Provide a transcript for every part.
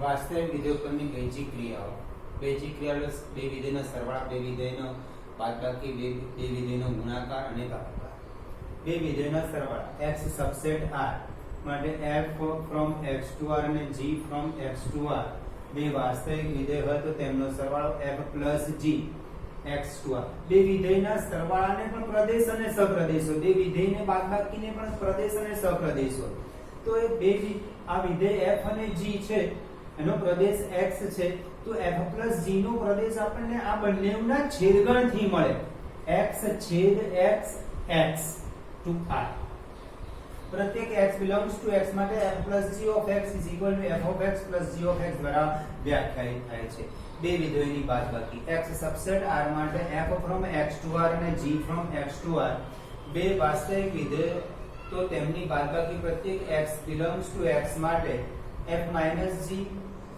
વાસ્તવિક વિધેયો પરની બેઝિક ક્રિયાઓ બે વિધેયનો સરવાળા, બે વિધેયનો બાદબાકી, બે વિધેયનો ગુણાકાર અને ભાગાકાર. બે વિધેયનો સરવાળા x સબસેટ r માટે f from x to r અને g from x to r બે વાસ્તવિક વિધેય હોય તો તેમનો સરવાળો f plus g x to r. બે વિધેયના સરવાળાને પણ પ્રદેશ અને સપ્રદેશો, બે વિધેયને બાદબાકીને પણ પ્રદેશ અને સપ્રદેશો. તો એ બે આ વિધેય f અને g છે એનો પ્રદેશ x છે, તો f plus g નો પ્રદેશ આપણને આ બંનેના છેદગણથી મળે. x છેદ x x to r. પ્રત્યેક x belongs to x માટે f plus g of x is equal to f of x plus g of x દ્વારા વ્યાખ્યાયિત થાય છે. બે વિધેયોની બાદબાકી x સબસેટ r માટે f from x to r અને g from x to r બે વાસ્તવિક વિધેયો તો તેમની બાદબાકી પ્રત્યેક x belongs to x માટે f minus g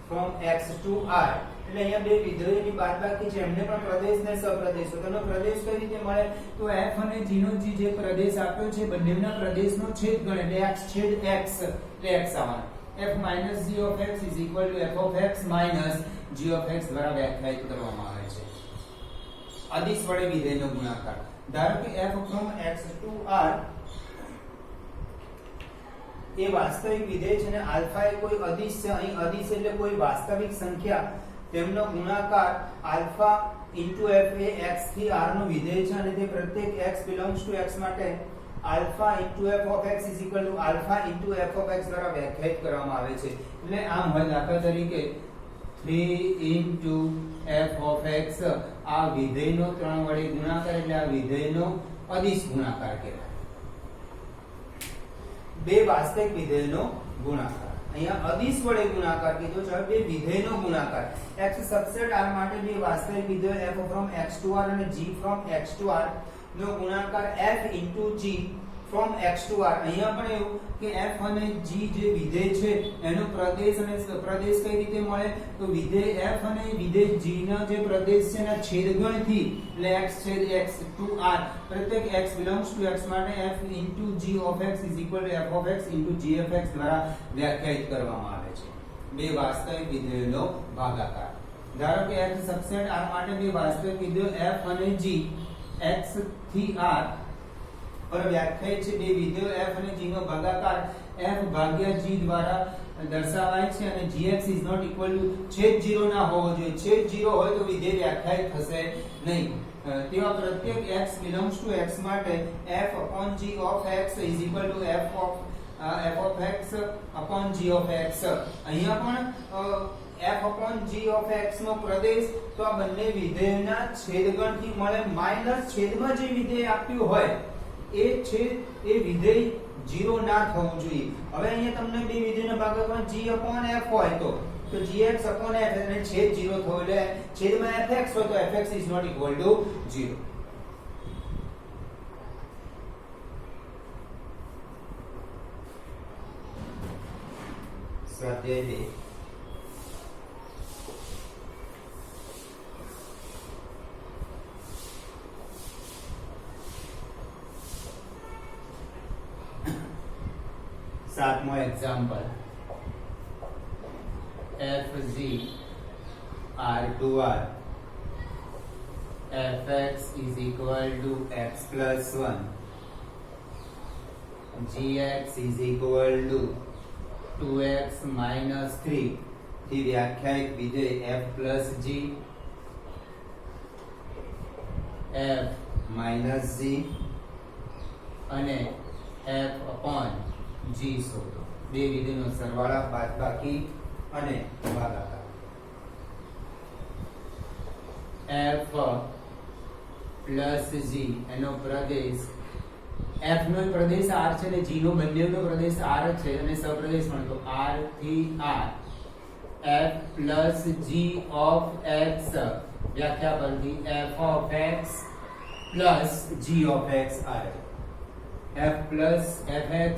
from x to r. એટલે અહીંયા બે વિધેયોની બાદબાકી છે એમને પણ પ્રદેશ ને સપ્રદેશો. તેનો પ્રદેશ કઈ રીતે મળે તો f અને g નો g જે પ્રદેશ આપ્યો છે બંનેના પ્રદેશનો છેદગણ એટલે x છેદ x એટલે x આવવાનો. f minus g of x is equal to f of x minus g of x દ્વારા વ્યાખ્યાયિત કરવામાં આવે છે. અદિશ વડે વિધેયનો ગુણાકાર. ધારો કે f from x to r એ વાસ્તવિક વિધેય છે અને આલ્ફા એ કોઈ અદિશ છે. અહીં અદિશ એટલે કોઈ વાસ્તવિક સંખ્યા, તેમનો ગુણાકાર આલ્ફા ઇન્ટુ f એ x થી r નું વિધેય છે અને તે પ્રત્યેક x belongs to x માટે alpha into f of x is equal to alpha into f of x દ્વારા વ્યાખ્યાયિત કરવામાં આવે છે. એટલે આમ હોય દાખલા તરીકે 3 ઇન્ટુ f of x આ વિધેયનો 3 વડે ગુણાકાર એટલે આ વિધેયનો અદિશ ગુણાકાર કહેવાય. બે વાસ્તવિક વિધેયનો ગુણાકાર. અહીંયા અદિશ વડે ગુણાકાર કીધો છે. બે વિધેયનો ગુણાકાર x સબસેટ r માટે બે વાસ્તવિક વિધેયો f from x to r અને g from x to r નો ગુણાકાર f g from x to r. અહીંયા પણ એવું કે f અને g જે વિધેય છે એનો પ્રદેશ અને સપ્રદેશ કઈ રીતે મળે તો વિધેય f અને વિધેય g ના જે પ્રદેશ છે એના છેદગણથી એટલે x છેદ x to r પ્રત્યેક x belongs to x માટે f g of x is equal to f of x g of x દ્વારા વ્યાખ્યાયિત કરવામાં આવે છે. બે વાસ્તવિક વિધેયોનો ભાગાકાર. ધારો કે x સબસેટ r માટે બે વાસ્તવિક વિધેયો f અને g x થી r પર વ્યાખ્યાયિત છે. બે વિધેયો f અને g નો ભાગાકાર f ભાગ્યા g દ્વારા દર્શાવાય છે અને gx is not equal to છેદ 0 ના હોવો જોઈએ. છેદ 0 હોય તો વિધેય વ્યાખ્યાયિત થશે નહીં. તેવા પ્રત્યેક x belongs to x માટે f upon g of x is equal to f of x upon g of x. અહીંયા પણ f upon g of x નો પ્રદેશ તો આ બંને વિધેયના છેદગણથી મળે. માઈનસ છેદમાં જે વિધેય આપ્યું હોય એ વિધેય 0 ના થવું જોઈએ. હવે અહીંયા તમને બે વિધેયનો ભાગાકાર g upon f હોય તો gx upon f અને છેદ 0 થવો એટલે છેદમાં fx હોય તો fx is not equal to 0. સ્વાધ્યાય 2 સાતમો example fg r2r fx is equal to x plus 1 gx is equal to 2x minus 3 થી વ્યાખ્યાયિત વિધેય f plus g f minus g અને f upon g શોધો. બે વિધેયનો સરવાળા, બાદબાકી અને ભાગાકાર. f plus g એનો પ્રદેશ f નો પ્રદેશ r છે અને g નો બંનેનો પ્રદેશ r છે અને સપ્રદેશ પણ તો r થી r f plus g of x વ્યાખ્યા પરથી f of x plus g of x આવે. f plus fx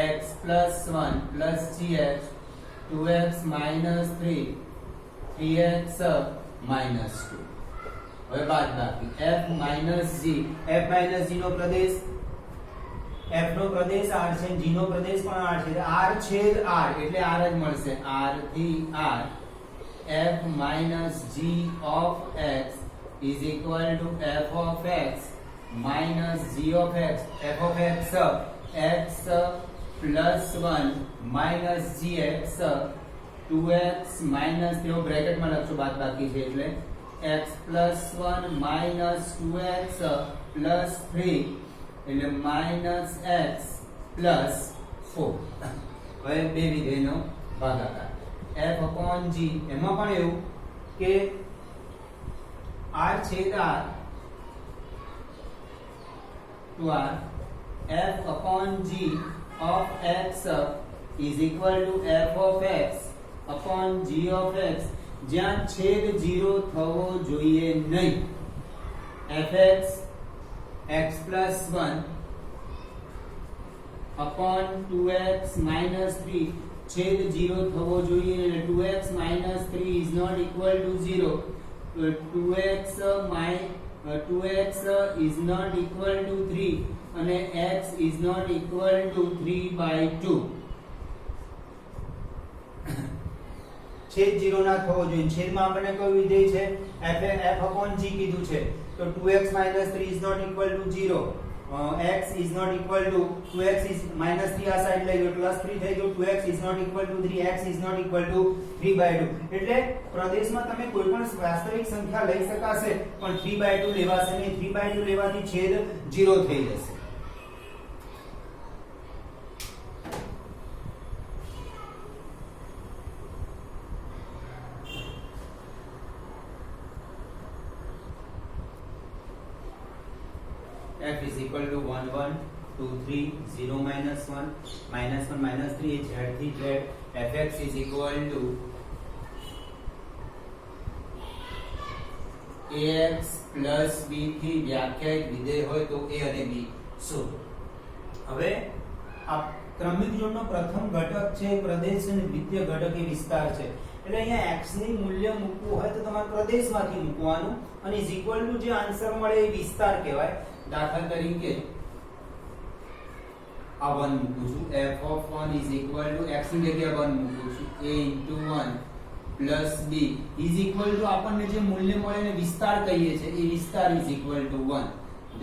x plus 1 plus gx 2x minus 3 3x minus 2. હવે બાદબાકી f minus g નો પ્રદેશ f નો પ્રદેશ r છે, g નો પ્રદેશ પણ r છે, r છેદ r એટલે r જ મળશે. r થી r f minus g of x is equal to f of x minus g of x. f of x x plus 1 minus gx 2x minus તેઓ બ્રેકેટમાં લખશો બાદ બાકી છે એટલે x plus 1 minus 2x plus 3 એટલે minus x plus 4. હવે બે વિધેયનો ભાગાકાર f upon g એમાં પણ એવું કે r છેદ r to r f upon g of x is equal to f of x upon g of x જ્યાં છેદ 0 થવો જોઈએ નહીં. fx x plus 1 upon 2x minus 3 છેદ 0 થવો જોઈએ અને 2x minus 3 is not equal to 0. 2x is not equal to 3 અને x is not equal to 3/2. છેદ 0 ના થવો જોઈએ. છેદમાં આપણને કયું વિધેય છે? f upon g કીધું છે. તો 2x minus 3 is not equal to 0. x is not equal to 2x is minus 3 આ સાઈડ લઈ ગયો પ્લસ 3 થઈ ગયું. 2x is not equal to 3, x is not equal to 3/2. એટલે પ્રદેશમાં તમે કોઈ પણ વાસ્તવિક સંખ્યા લઈ શકાશે પણ 3/2 લેવાશે નહીં. 3/2 લેવાથી છેદ 0 થઈ જશે. f is equal to 1 1 2 3 0 minus 1 minus 1 minus 3 z થી z. fx is equal to ax plus b થી વ્યાખ્યાયિત વિધેય હોય તો a અને b શોધો. હવે આ ક્રમિક જોડનો પ્રથમ ઘટક છે પ્રદેશ અને દ્વિતીય ઘટક એ વિસ્તાર છે. એટલે અહીંયા x ની મૂલ્ય મૂકવું હોય તો તમારે પ્રદેશમાંથી મૂકવાનું અને is equal to જે આન્સર મળે એ વિસ્તાર કહેવાય. દાખલા તરીકે આ 1 મૂકું છું. f of 1 is equal to x ની જગ્યાએ 1 મૂકું છું. a into 1 plus b is equal to આપણને જે મૂલ્ય મળે એને વિસ્તાર કહીએ છે એ વિસ્તાર is equal to 1.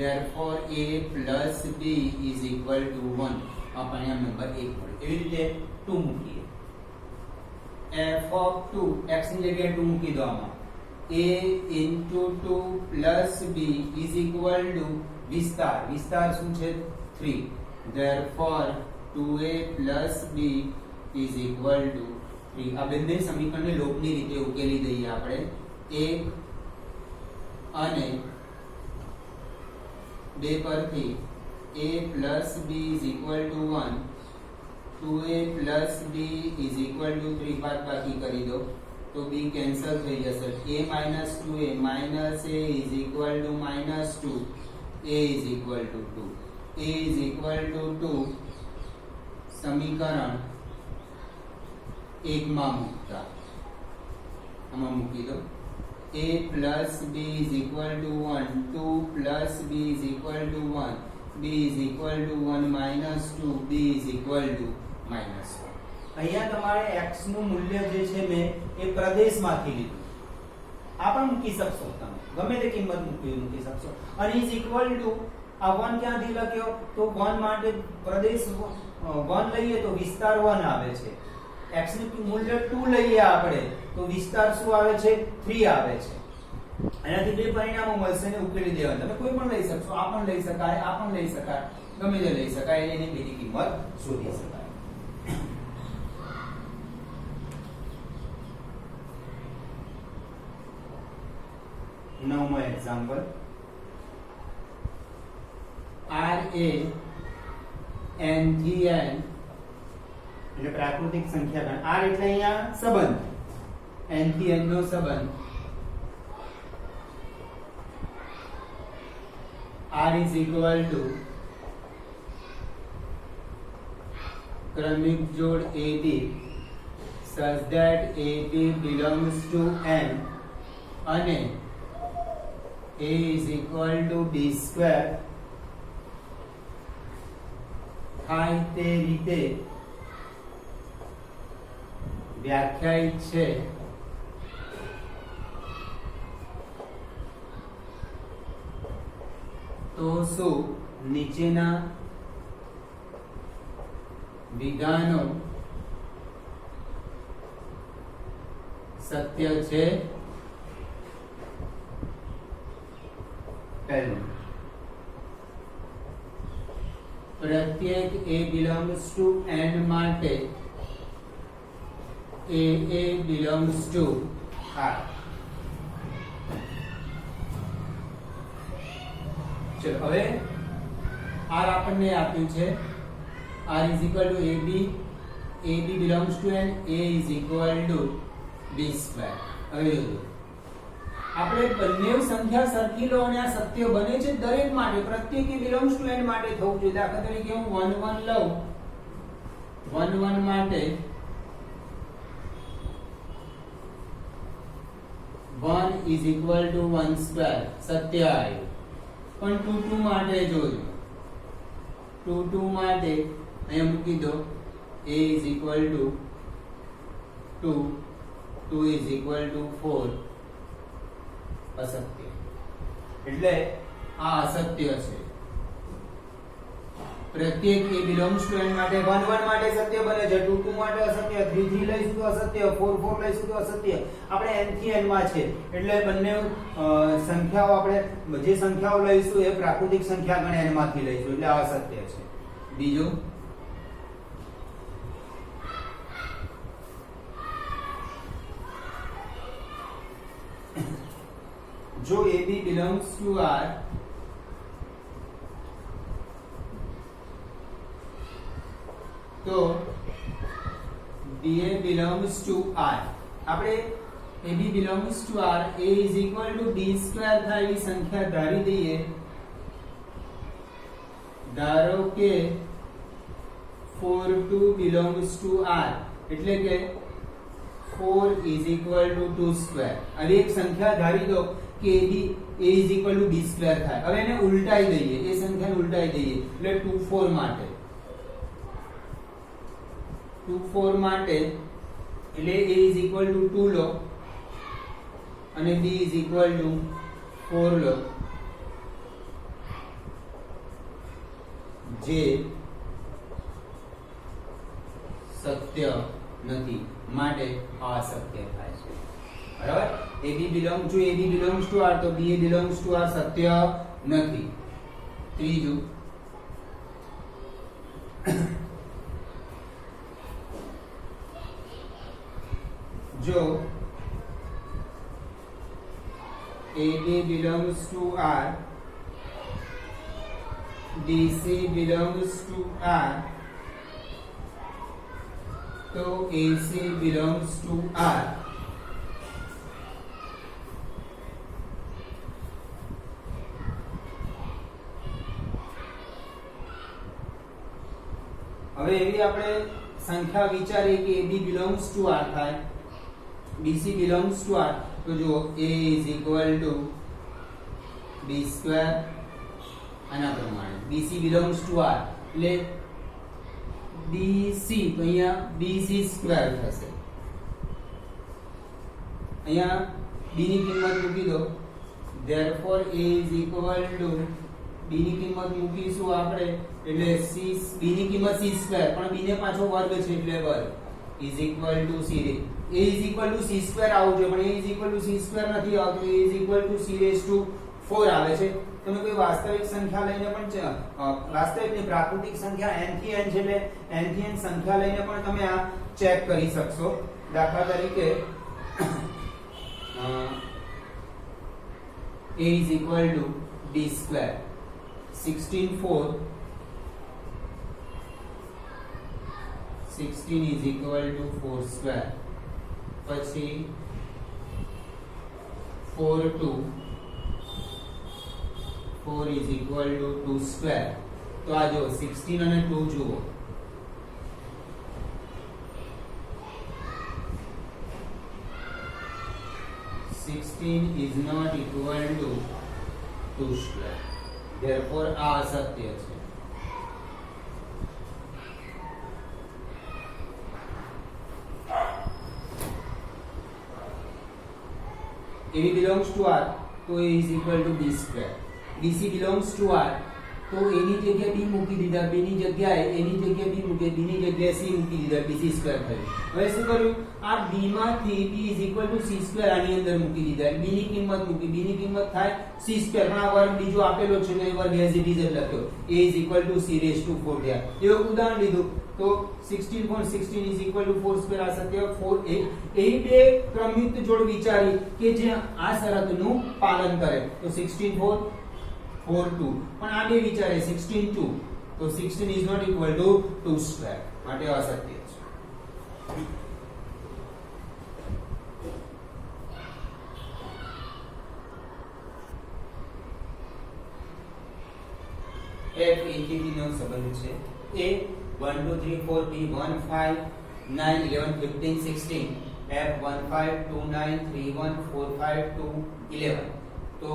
therefore a plus b is equal to 1. આપણને આ નંબર 1 મળે. એવી રીતે 2 મૂકીએ. f of 2 x ની જગ્યાએ 2 મૂકી દો. આમાં a into 2 plus b is equal to વિસ્તાર. વિસ્તાર શું છે? 3. therefore 2a plus b is equal to 3. આ બંને સમીકરણને લોપની રીતે ઉકેલી દઈએ આપણે. 1 અને 2 પરથી a plus b is equal to 1. 2a plus b is equal to 3 બાકી કરી દો તો b કેન્સલ થઈ જશે. a minus 2a minus a is equal to minus 2. a is equal to 2. a is equal to 2 સમીકરણ 1 માં મૂકતા આમાં મૂકી દો. a plus b is equal to 1. 2 plus b is equal to 1. b is equal to 1 minus 2. b is equal to minus 1. અહીંયા તમારે x નું મૂલ્ય જે છે મેં એ પ્રદેશમાંથી લીધું. આ પણ મૂકી શકશો તમે ગમે તે કિંમત મૂકી શકશો. અને ઇઝ ઇક્વલ ટુ આ 1 ક્યાંથી લખ્યો તો 1 માટે પ્રદેશ 1 લઈએ તો વિસ્તાર 1 આવે છે. x નું મૂલ્ય 2 લઈએ આપણે તો વિસ્તાર શું આવે છે? 3 આવે છે. એનાથી બે પરિણામો મળશે ને ઉકેલી દેવાના. તમે કોઈ પણ લઈ શકશો. આ પણ લઈ શકાય, આ પણ લઈ શકાય, ગમે તે લઈ શકાય. એની બીજી કિંમત શોધી શકાય. નવમો એક્ઝામ્પલ r a n થી n એટલે પ્રાકૃતિક સંખ્યા ગણ. r એટલે અહીંયા સંબંધ, n થી n નો સંબંધ. r is equal to ક્રમિક જોડ ab such that ab belongs to n અને a is equal to b square થાય તે રીતે વ્યાખ્યાયિત છે તો શું નીચેના વિધાનો સત્ય છે? પહેલું, પ્રત્યેક A belongs to N માટે A belongs to R. ચલો હવે R આપણને આપ્યું છે R is equal to AB belongs to N, A is equal to B square. હવે જો આપણે બંને સંખ્યા સરખી લો અને આ સત્ય બને છે દરેક માટે, પ્રત્યેક A belongs to N માટે થવું જોઈએ. દાખલા તરીકે હું 1 1 લઉં, 1 1 માટે 1 is equal to 1 square સત્ય આવ્યું. પણ 2 2 માટે જોજો, 2 2 માટે અહીંયા મૂકી દો A is equal to 2, 2 is equal to 4, અસત્ય. એટલે આ અસત્ય છે. પ્રત્યેક A belongs to N માટે 1 1 માટે સત્ય બને છે, 2 2 માટે અસત્ય, 3 3 લઈશું તો અસત્ય, 4 4 લઈશું તો અસત્ય. આપણે n થી n માં છે એટલે બંને સંખ્યાઓ આપણે જે સંખ્યાઓ લઈશું એ પ્રાકૃતિક સંખ્યા ગણ n માંથી લઈશું એટલે આ અસત્ય છે. બીજું, જો AB belongs to R તો BA belongs to R. આપણે AB belongs to R, A is equal to B square થાય એવી સંખ્યા ધારી દઈએ. ધારો કે 4 2 belongs to R એટલે કે 4 is equal to 2 square. હવે એક સંખ્યા ધારી દો કે A is equal to B square થાય. હવે એને ઉલટાઈ દઈએ, એ સંખ્યાને ઉલટાઈ દઈએ એટલે 2 4 માટે 2 4 માટે એટલે A is equal to 2 લો અને B is equal to 4 લો, જે સત્ય નથી માટે અસત્ય થાય છે. બરાબર? AB belongs to R તો BA belongs to R સત્ય નથી. ત્રીજું, જો AB belongs to R, BC belongs to R તો AC belongs to R. હવે એવી આપણે સંખ્યા વિચારીએ કે AB belongs to R થાય, BC belongs to R તો જો A is equal to B square આના પ્રમાણે BC belongs to R એટલે BC તો અહીંયા BC square થશે. અહીંયા B ની કિંમત મૂકી દો, therefore A is equal to B ની કિંમત મૂકીશું આપણે એટલે B ની કિંમત C square પણ B ને પાછો વર્ગ છે એટલે વર્ગ is equal to C. A is equal to C square આવવું જોઈએ પણ A is equal to C square નથી આવતું, A is equal to C raised to 4 આવે છે. તમે કોઈ વાસ્તવિક સંખ્યા લઈને પણ વાસ્તવિકની પ્રાકૃતિક સંખ્યા n થી n છે એટલે n થી n સંખ્યા લઈને પણ તમે આ ચેક કરી શકશો. દાખલા તરીકે A is equal to D square 16 4 16 is equal to 4 square પછી 4 2 4 is equal to 2 square. તો આ જો 16 અને 2 જુઓ, 16 is not equal to 2 square. Therefore આ અસત્ય છે. AB belongs to R તો A is equal to B square. BC belongs to R તો A ની જગ્યાએ B મૂકી દીધા, B ની જગ્યાએ A ની જગ્યાએ B મૂકે, B ની જગ્યાએ C મૂકી દીધા, BC સ્ક્વેર થયું. હવે શું કર્યું? આ B માંથી B is equal to C square આની અંદર મૂકી દીધા. B ની કિંમત મૂકી, B ની કિંમત થાય C સ્ક્વેર, પણ આ વર્ગ બીજો આપેલો છે ને એ વર્ગ એઝ ઇટ ઇઝ લખ્યો. A is equal to C raised to 4 થયા. એવું ઉદાહરણ લીધું તો 16.16 is equal to 4 સ્ક્વેર આ સત્ય 4a. એ બે ક્રમયુક્ત જોડ વિચારી કે જે આ શરતનું પાલન કરે તો 16 4 4 2, પણ આ બે વિચારે 16 2 તો 16 is not equal to 2 square, માટે અસત્ય છે. f a થી b નો સંબંધ છે. a 1 2 3 4 b 1 5 9 11 15 16 f 1 5 2 9 3 1 4 5 2 11 તો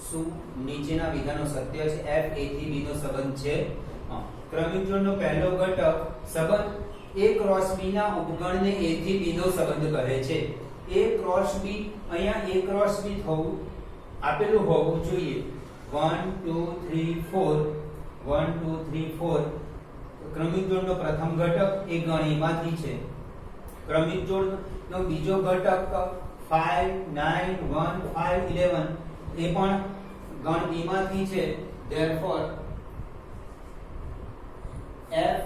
શું નીચેના વિધાનો સત્ય છે? f a થી b નો સંબંધ છે. ક્રમિક જોડનો પહેલો ઘટક સંબંધ a ક્રોસ b ના ઉપગણને a થી b નો સંબંધ કહે છે. a ક્રોસ b અહીંયા a ક્રોસ b થવું આપેલું હોવું જોઈએ. 1 2 3 4 1 2 3 4 ક્રમિક જોડનો પ્રથમ ઘટક એ ગણ a માંથી છે. ક્રમિક જોડનો બીજો ઘટક 5 9 1 5 11 એ પણ ગણ b માંથી છે. therefore f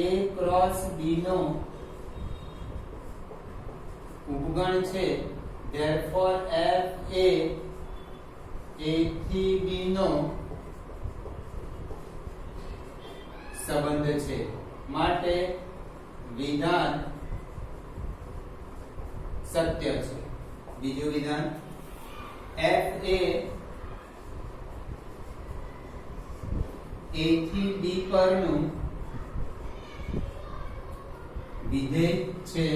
a cross b નો ઉપગણ છે. therefore f a થી b નો સંબંધ છે, માટે વિધાન સત્ય છે. બીજું વિધાન f a થી b પરનું વિધેય છે.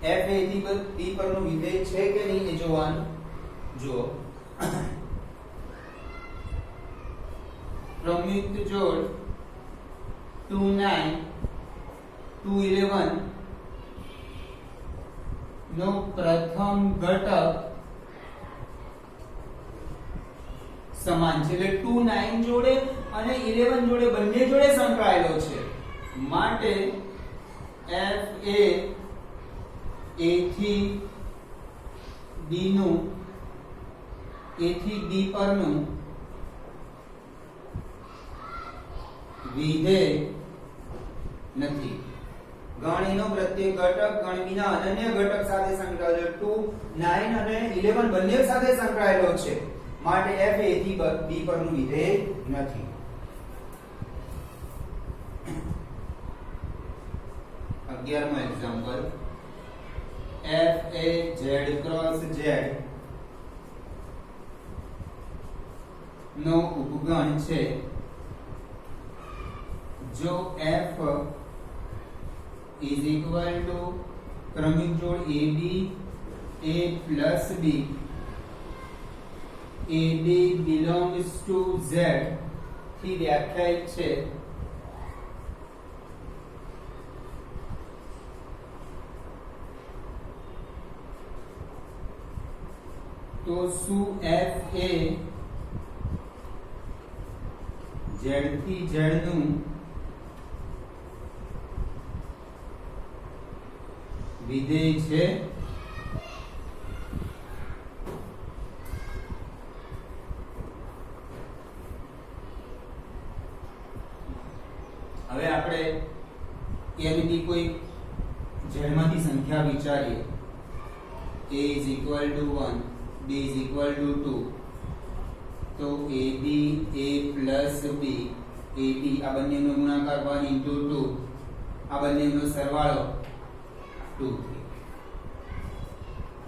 f a થી b પરનું વિધેય છે કે નહીં એ જોવાનું. જો ક્રમયુક્ત જોડ 2 9 2 11 નો પ્રથમ ઘટક સમાન છે, એટલે 2 9 જોડે અને 11 જોડે બંને જોડે સંકળાયેલો છે, માટે f a થી b નું a થી b પરનું વિધેય નથી. ગણ નો પ્રત્યેક ઘટક ગણ b ના અનન્ય ઘટક સાથે સંકળાયેલો 2 9 અને 11 બંને સાથે સંકળાયેલો છે, માટે f a થી b પરનું વિધેય નથી. 11મો example f a z cross z નો ઉપગણ છે. જો f is equal to ક્રમિક જોડ ab a plus b ab belongs to z થી વ્યાખ્યાયિત છે, તો શું f એ z થી z નું વિધેય છે? હવે આપણે એની કોઈ z માંથી સંખ્યા વિચારીએ. a is equal to 1 b is equal to 2 તો ab a plus b ab આ બંનેનો ગુણાકાર 1 into 2 આ બંનેનો સરવાળો 2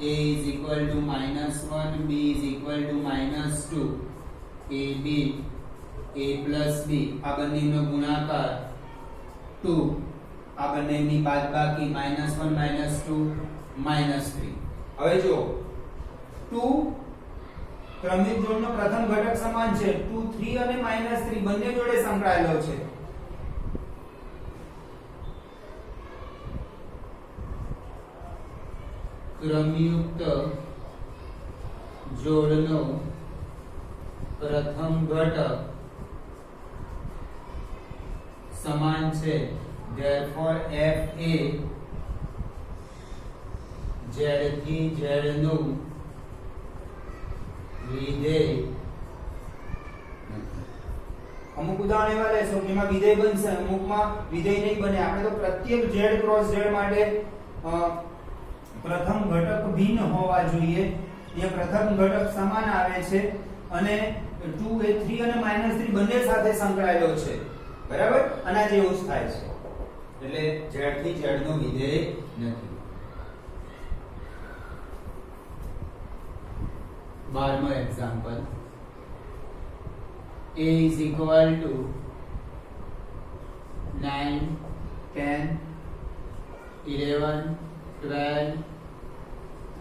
a is equal to -1 b is equal to -2 ab a plus b આ બંનેનો ગુણાકાર 2 આ બંનેની બાદબાકી -1 -2 -3. હવે જો 2 ક્રમિક જોડનો પ્રથમ ઘટક સમાન છે. 2 3 અને -3 બંને જોડે સંકળાયેલો છે. ક્રમયુક્ત જોડનો પ્રથમ ઘટક સમાન છે. therefore f એ z થી z નું વિધેય અમુક ઉદાહરણ એવા લેશો કે એમાં વિધેય બનશે, અમુકમાં વિધેય નહીં બને. આપણે તો પ્રત્યેક z ક્રોસ z માટે પ્રથમ ઘટક ભિન્ન હોવા જોઈએ. અહીંયા પ્રથમ ઘટક સમાન આવે છે અને 2 એ 3 અને -3 બંને સાથે સંકળાયેલો છે, બરાબર? અને આ જેવું જ થાય છે, એટલે z થી z નો વિધેય નથી. 12મો example. a is equal to 9, 10, 11, 12,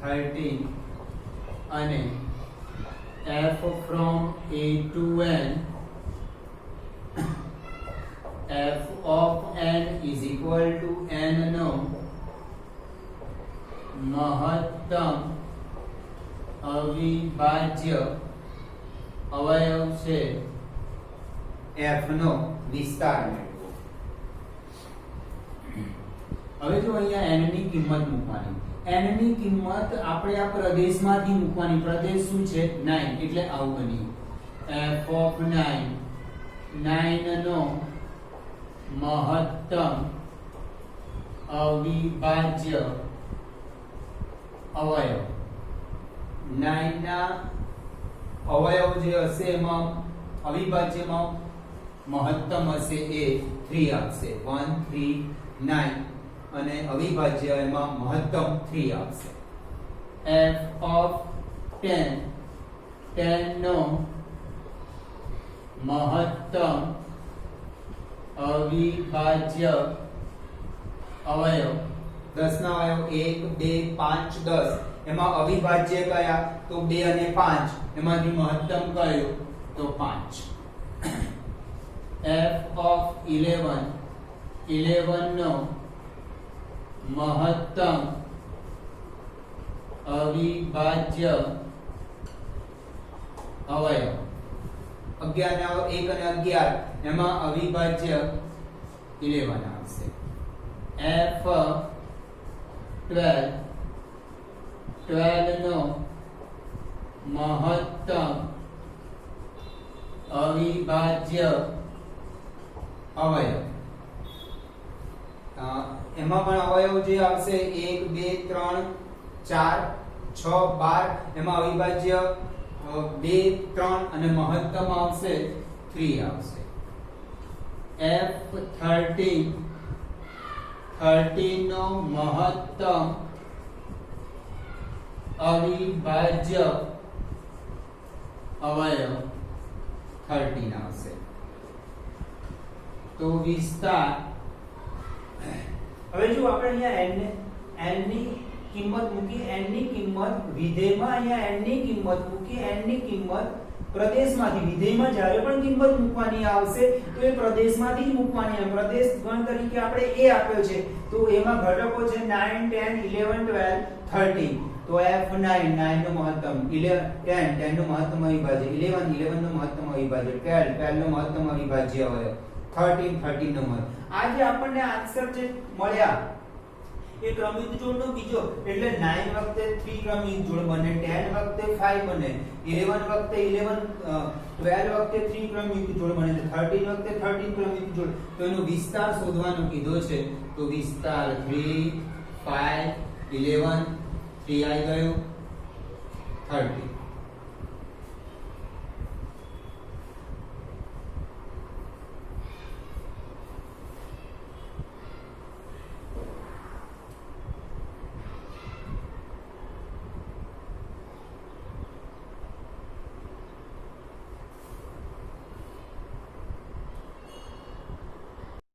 13 અને f from a to n, f of n is equal to n નો મહત્તમ અવિભાજ્ય અવયવ છે. f નો વિસ્તાર મેળવો. હવે જો અહીંયા n ની કિંમત મૂકવાની. n ની કિંમત આપણે આ પ્રદેશમાંથી મૂકવાની. પ્રદેશ શું છે? 9, એટલે આવું બન્યું f of 9, 9 નો મહત્તમ અવિભાજ્ય અવયવ. 9 ના અવયવ જે હશે એમાં અવિભાજ્યમાં મહત્તમ હશે એ 3 આવશે. 1 3 9 અને અવિભાજ્ય એમાં મહત્તમ 3 આવશે. f of 10, 10 નો મહત્તમ અવિભાજ્ય અવયવ. 10 ના અવયવ 1 2 5 10 એમાં અવિભાજ્ય કયા? તો 2 અને 5. એમાંથી મહત્તમ કયું? તો 5. f of 11, 11 નો મહત્તમ અવિભાજ્ય અવયવ. 11 ના 1 અને 11 એમાં અવિભાજ્ય 11 આવશે. f 12, 12 નો મહત્તમ અવિભાજ્ય અવયવ. એમાં પણ અવયવ જે આવશે 1 2 3 4 6 12 એમાં અવિભાજ્ય 2 3 અને મહત્તમ આવશે 3 આવશે. f 13, 13 નો મહત્તમ અવિભાજ્ય અવયવ 13 આવશે. તો વિસ્તાર. હવે જો આપણે અહીંયા n ની કિંમત મૂકી, n ની કિંમત વિધેયમાં અહીંયા n ની કિંમત મૂકી, n ની કિંમત પ્રદેશમાંથી. વિધેયમાં જ્યારે પણ કિંમત મૂકવાની આવશે તો એ પ્રદેશમાંથી જ મૂકવાની. પ્રદેશ ગણ તરીકે આપણે a આપ્યો છે, તો એમાં ઘટકો છે 9 10 11 12 13. તો f9, 9 નો મહત્તમ, 11 10 10 નો મહત્તમ અવિભાજ્ય, 11 11 નો મહત્તમ અવિભાજ્ય, 12 12 નો મહત્તમ અવિભાજ્ય અવયવ, 13 13 નો મહત્તમ. આ જે આપણને આન્સર જે મળ્યા એ ક્રમયુક્ત જોડનો બીજો, એટલે 9 વખતે 3 ક્રમયુક્ત જોડ બને, 10 વખતે 5 બને, 11 વખતે 11 12 વખતે 3 ક્રમયુક્ત જોડ બને, 13 વખતે 13 ક્રમયુક્ત જોડ. તો એનો વિસ્તાર શોધવાનો કીધો છે. તો વિસ્તાર 3 5 11 3 આવી ગયું 30.